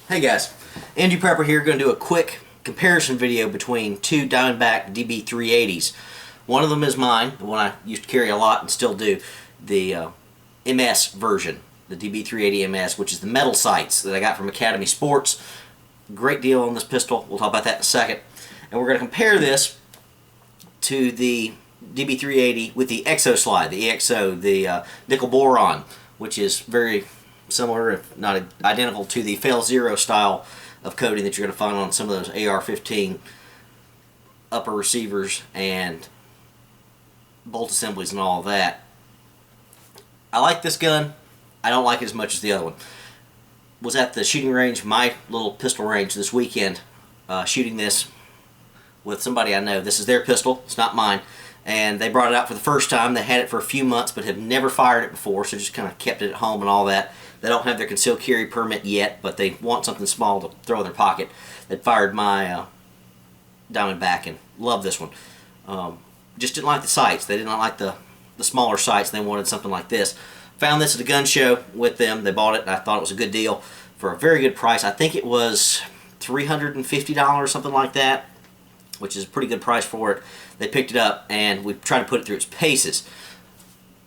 Hey guys, Andy Prepper here, going to do a quick comparison video between two DiamondBack DB380s. One of them is mine, the one I used to carry a lot and still do, the MS version, the DB380MS, which is the metal sights that I got from Academy Sports. Great deal on this pistol, we'll talk about that in a second. And we're going to compare this to the DB380 with the EXO slide, the EXO, the nickel boron, which is very similar, if not identical, to the Fail Zero style of coating that you're going to find on some of those AR-15 upper receivers and bolt assemblies and all of that. I like this gun. I don't like it as much as the other one. Was at the shooting range, my little pistol range this weekend, shooting this with somebody I know. This is their pistol, it's not mine, and they brought it out for the first time. They had it for a few months but have never fired it before, so just kind of kept it at home and all that. They don't have their concealed carry permit yet, but they want something small to throw in their pocket. They fired my DiamondBack and loved this one. Just didn't like the sights. They did not like the smaller sights. They wanted something like this. Found this at a gun show with them. They bought it and I thought it was a good deal for a very good price. I think it was $350, something like that, which is a pretty good price for it. They picked it up and we tried to put it through its paces.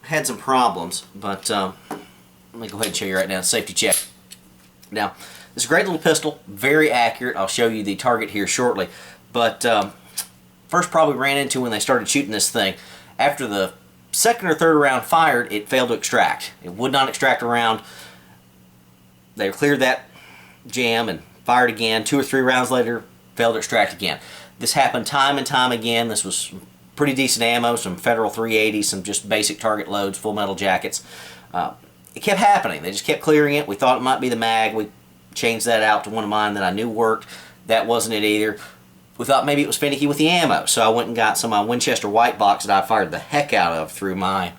Had some problems, but let me go ahead and show you right now. Safety check. Now, this is a great little pistol, very accurate. I'll show you the target here shortly. But first problem we ran into when they started shooting this thing, after the second or third round fired, it failed to extract. It would not extract a round. They cleared that jam and fired again. 2 or 3 rounds later, failed to extract again. This happened time and time again. This was pretty decent ammo, some Federal 380s, some just basic target loads, full metal jackets. It kept happening. They just kept clearing it. We thought it might be the mag. We changed that out to one of mine that I knew worked. That wasn't it either. We thought maybe it was finicky with the ammo, so I went and got some of my Winchester white box that I fired the heck out of through my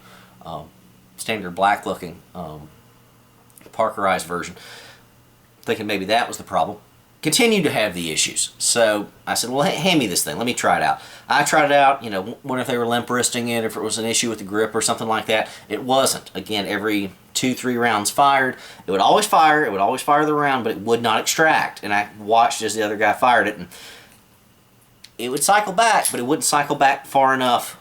standard black looking Parkerized version, thinking maybe that was the problem. Continued to have the issues. So I said, well, hand me this thing. Let me try it out. I tried it out, you know, wonder if they were limp wristing it, if it was an issue with the grip or something like that. It wasn't. Again, every 2-3 rounds fired, it would always fire. It would always fire the round, but it would not extract. And I watched as the other guy fired it, and it would cycle back, but it wouldn't cycle back far enough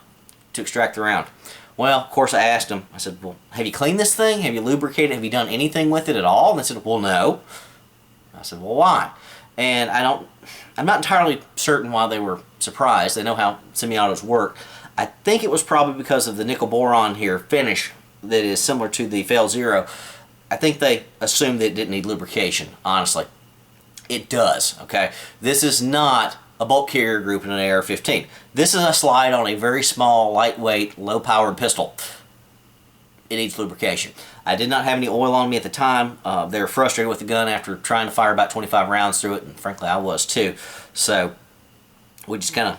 to extract the round. Well, of course, I asked him. I said, well, have you cleaned this thing? Have you lubricated? Have you done anything with it at all? And they said, well, no. I said, well, why? And I'm not entirely certain why they were surprised. They know how semi-autos work. I think it was probably because of the nickel boron here finish that is similar to the Fail Zero. I think they assumed that it didn't need lubrication, honestly. It does, okay? This is not a bolt carrier group in an AR-15. This is a slide on a very small, lightweight, low-powered pistol. It needs lubrication. I did not have any oil on me at the time. They were frustrated with the gun after trying to fire about 25 rounds through it, and frankly I was too. So we just kind of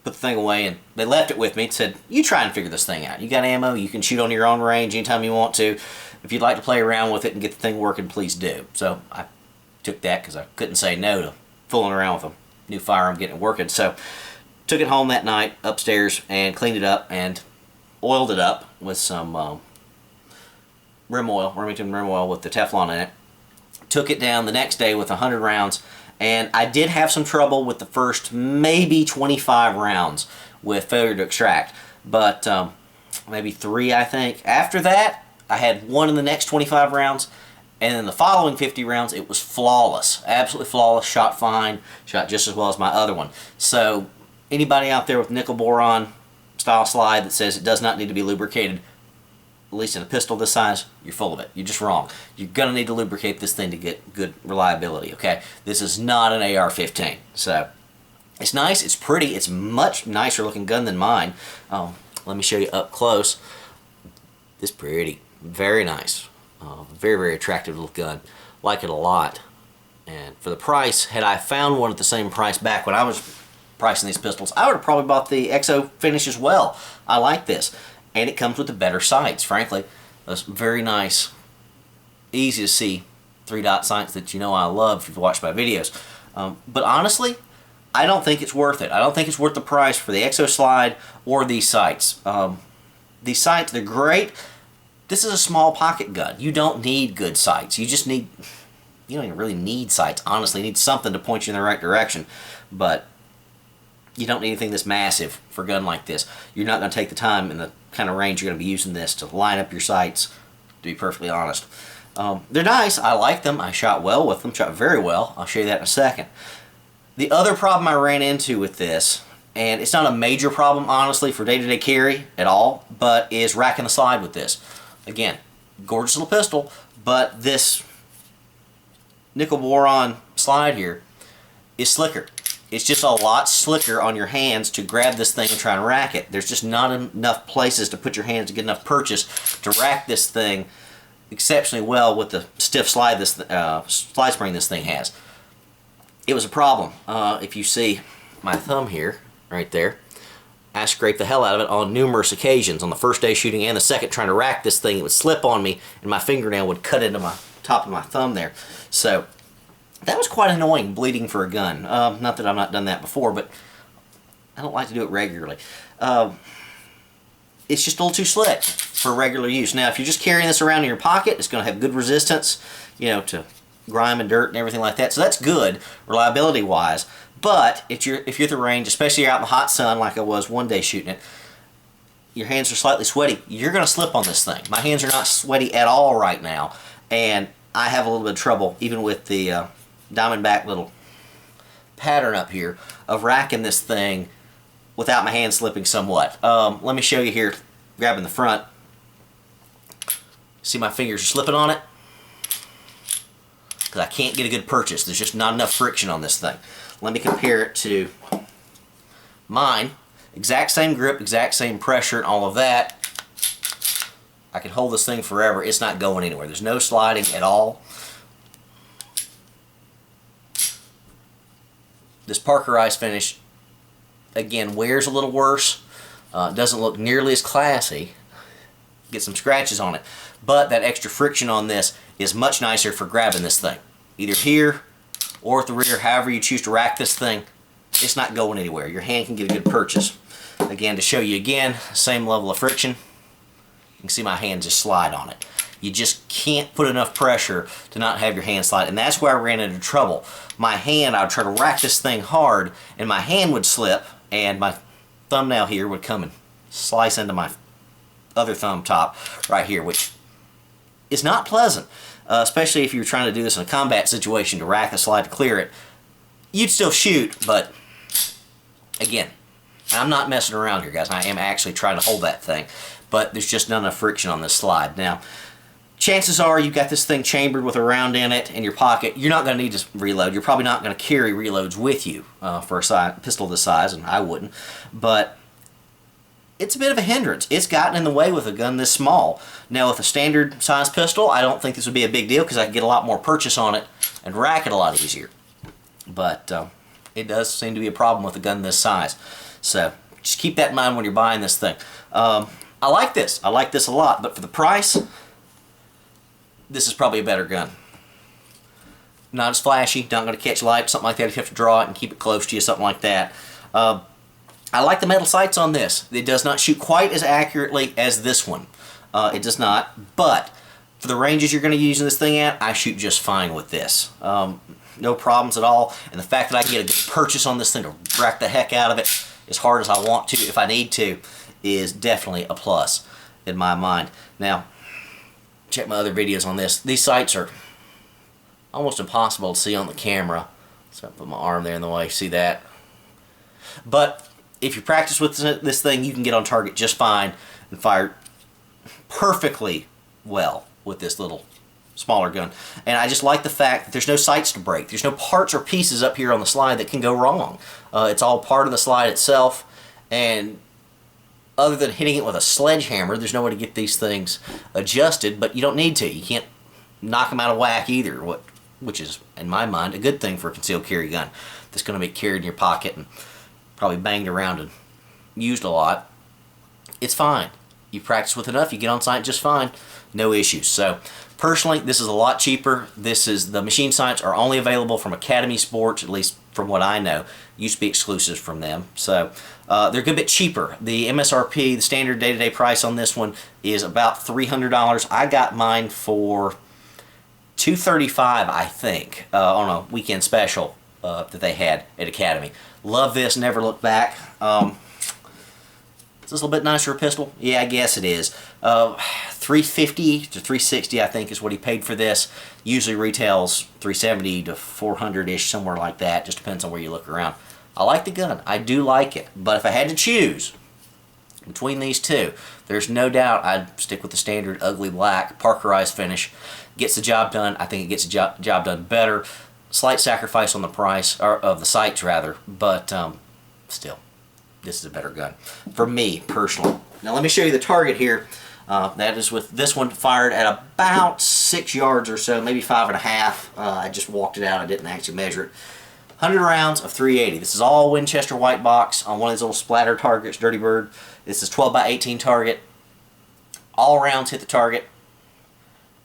put the thing away, and they left it with me and said, you try and figure this thing out. You got ammo, you can shoot on your own range anytime you want to. If you'd like to play around with it and get the thing working, please do. So I took that because I couldn't say no to fooling around with a new firearm, getting it working. So took it home that night upstairs and cleaned it up and oiled it up with some rim oil, Remington rim oil with the Teflon in it. Took it down the next day with 100 rounds, and I did have some trouble with the first maybe 25 rounds with failure to extract, but maybe 3, I think. After that, I had 1 in the next 25 rounds, and then the following 50 rounds, it was flawless, absolutely flawless, shot fine, shot just as well as my other one. So anybody out there with nickel boron style slide that says it does not need to be lubricated, at least in a pistol this size, you're full of it. You're just wrong. You're going to need to lubricate this thing to get good reliability, okay? This is not an AR-15. So, it's nice, it's pretty, it's much nicer looking gun than mine. Let me show you up close. It's pretty. Very nice. Very, very attractive little gun. Like it a lot. And for the price, had I found one at the same price back when I was pricing these pistols, I would have probably bought the EXO finish as well. I like this. And it comes with the better sights, frankly. Those very nice, easy to see 3-dot sights that you know I love if you've watched my videos. But honestly, I don't think it's worth it. I don't think it's worth the price for the EXO slide or these sights. These sights, they're great. This is a small pocket gun. You don't need good sights. You just need you don't even really need sights. Honestly, you need something to point you in the right direction, but you don't need anything this massive for a gun like this. You're not going to take the time and the kind of range you're going to be using this to line up your sights, to be perfectly honest. They're nice. I like them. I shot well with them. Shot very well. I'll show you that in a second. The other problem I ran into with this, and it's not a major problem, honestly, for day-to-day carry at all, but is racking the slide with this. Again, gorgeous little pistol, but this nickel boron slide here is slicker. It's just a lot slicker on your hands to grab this thing and try and rack it. There's just not enough places to put your hands to get enough purchase to rack this thing exceptionally well with the stiff slide slide spring this thing has. It was a problem. If you see my thumb here, right there, I scraped the hell out of it on numerous occasions. On the first day shooting and the second trying to rack this thing, it would slip on me and my fingernail would cut into my top of my thumb there. So that was quite annoying, bleeding for a gun. Not that I've not done that before, but I don't like to do it regularly. It's just a little too slick for regular use. Now, if you're just carrying this around in your pocket, it's going to have good resistance, you know, to grime and dirt and everything like that. So that's good, reliability-wise. But if you're at the range, especially out in the hot sun like I was one day shooting it, your hands are slightly sweaty. You're going to slip on this thing. My hands are not sweaty at all right now, and I have a little bit of trouble, even with the DiamondBack little pattern up here, of racking this thing without my hand slipping somewhat. Let me show you here, grabbing the front. See my fingers are slipping on it? Because I can't get a good purchase. There's just not enough friction on this thing. Let me compare it to mine. Exact same grip, exact same pressure and all of that. I can hold this thing forever. It's not going anywhere. There's no sliding at all. This Parkerized finish, again, wears a little worse. Doesn't look nearly as classy. Get some scratches on it. But that extra friction on this is much nicer for grabbing this thing. Either here or at the rear, however you choose to rack this thing, it's not going anywhere. Your hand can get a good purchase. Again, to show you again, same level of friction. You can see my hand just slide on it. You just can't put enough pressure to not have your hand slide, and that's where I ran into trouble. My hand, I would try to rack this thing hard, and my hand would slip, and my thumbnail here would come and slice into my other thumb top right here, which is not pleasant, especially if you're trying to do this in a combat situation to rack the slide to clear it. You'd still shoot, but again, I'm not messing around here, guys. I am actually trying to hold that thing, but there's just not enough friction on this slide. Now, chances are you've got this thing chambered with a round in it in your pocket. You're not going to need to reload. You're probably not going to carry reloads with you for a pistol this size, and I wouldn't. But it's a bit of a hindrance. It's gotten in the way with a gun this small. Now, with a standard size pistol, I don't think this would be a big deal because I could get a lot more purchase on it and rack it a lot easier. But it does seem to be a problem with a gun this size. So just keep that in mind when you're buying this thing. I like this. I like this a lot, but for the price, this is probably a better gun. Not as flashy, not going to catch light, something like that. You have to draw it and keep it close to you, something like that. I like the metal sights on this. It does not shoot quite as accurately as this one. It does not, but for the ranges you're going to be using this thing at, I shoot just fine with this. No problems at all, and the fact that I can get a good purchase on this thing to rack the heck out of it as hard as I want to, if I need to, is definitely a plus in my mind. Now, check my other videos on this. These sights are almost impossible to see on the camera. So I put my arm there in the way, see that? But if you practice with this thing, you can get on target just fine and fire perfectly well with this little smaller gun. And I just like the fact that there's no sights to break. There's no parts or pieces up here on the slide that can go wrong. It's all part of the slide itself, and other than hitting it with a sledgehammer, there's no way to get these things adjusted, but you don't need to. You can't knock them out of whack either, which is, in my mind, a good thing for a concealed carry gun that's going to be carried in your pocket and probably banged around and used a lot. It's fine. You practice with enough, you get on sight just fine. No issues. So, personally, this is a lot cheaper. The machine sights are only available from Academy Sports, at least from what I know. Used to be exclusive from them. So, they're a good bit cheaper. The MSRP, the standard day-to-day price on this one, is about $300. I got mine for $235, I think, on a weekend special that they had at Academy. Love this, never look back. Is this a little bit nicer a pistol? Yeah, I guess it is. $350 to $360, I think, is what he paid for this. Usually retails $370 to $400-ish, somewhere like that. Just depends on where you look around. I like the gun. I do like it. But if I had to choose between these two, there's no doubt I'd stick with the standard ugly black parkerized finish. Gets the job done. I think it gets the job done better. Slight sacrifice on the price, or of the sights rather, but still, this is a better gun for me personally. Now let me show you the target here. That is with this one fired at about 6 yards or so, maybe 5.5. I just walked it out. I didn't actually measure it. 100 rounds of 380. This is all Winchester white box on one of these little splatter targets, Dirty Bird. This is 12 by 18 target. All rounds hit the target.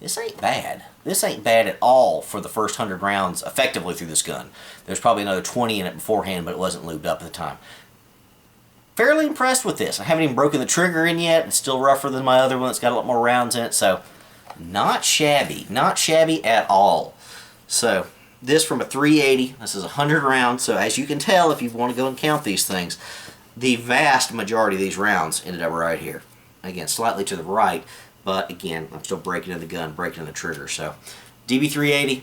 This ain't bad. This ain't bad at all for the first 100 rounds effectively through this gun. There's probably another 20 in it beforehand, but it wasn't lubed up at the time. Fairly impressed with this. I haven't even broken the trigger in yet. It's still rougher than my other one. It's got a lot more rounds in it, so not shabby. Not shabby at all. So this from a 380. This is 100 rounds, so as you can tell if you want to go and count these things, the vast majority of these rounds ended up right here. Again, slightly to the right, but again, I'm still breaking in the gun, breaking in the trigger. So DB380,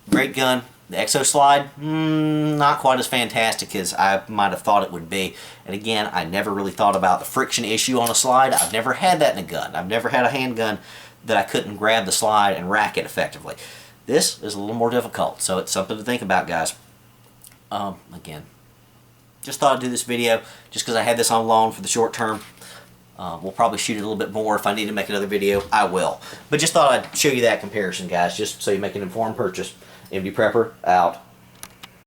great gun. The EXO slide, not quite as fantastic as I might have thought it would be. And again, I never really thought about the friction issue on a slide. I've never had that in a gun. I've never had a handgun that I couldn't grab the slide and rack it effectively. This is a little more difficult, so it's something to think about, guys. Again, just thought I'd do this video just because I had this on loan for the short term. We'll probably shoot it a little bit more. If I need to make another video, I will. But just thought I'd show you that comparison, guys, just so you make an informed purchase. MD Prepper, out.